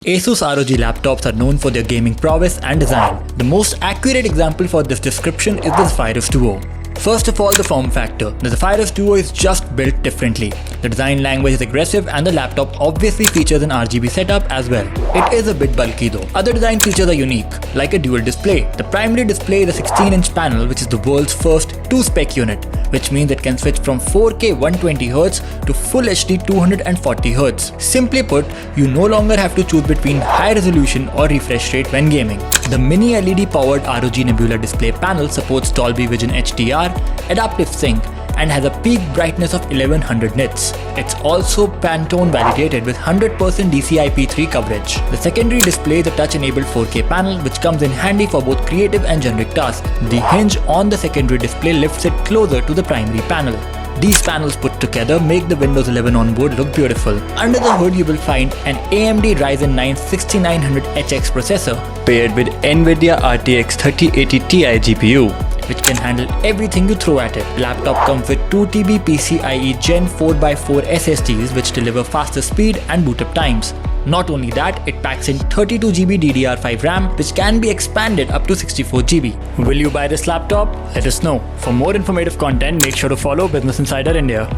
Asus ROG laptops are known for their gaming prowess and design. The most accurate example for this description is the Zephyrus Duo. First of all, the form factor. The Zephyrus Duo is just built differently. The design language is aggressive and the laptop obviously features an RGB setup as well. It is a bit bulky though. Other design features are unique, like a dual display. The primary display is a 16-inch panel, which is the world's first 2-spec unit, which means it can switch from 4K 120Hz to Full HD 240Hz. Simply put, you no longer have to choose between high resolution or refresh rate when gaming. The mini LED powered ROG Nebula Display panel supports Dolby Vision HDR, adaptive sync, and has a peak brightness of 1100 nits. It's also Pantone validated with 100% DCI-P3 coverage. The secondary display is a touch-enabled 4K panel which comes in handy for both creative and generic tasks. The hinge on the secondary display lifts it closer to the primary panel. These panels put together make the Windows 11 onboard look beautiful. Under the hood you will find an AMD Ryzen 9 6900HX processor paired with Nvidia RTX 3080 Ti GPU, which can handle everything you throw at it. The laptop comes with 2TB PCIe Gen 4x4 SSDs which deliver faster speed and boot up times. Not only that, it packs in 32GB DDR5 RAM which can be expanded up to 64GB. Will you buy this laptop? Let us know. For more informative content, make sure to follow Business Insider India.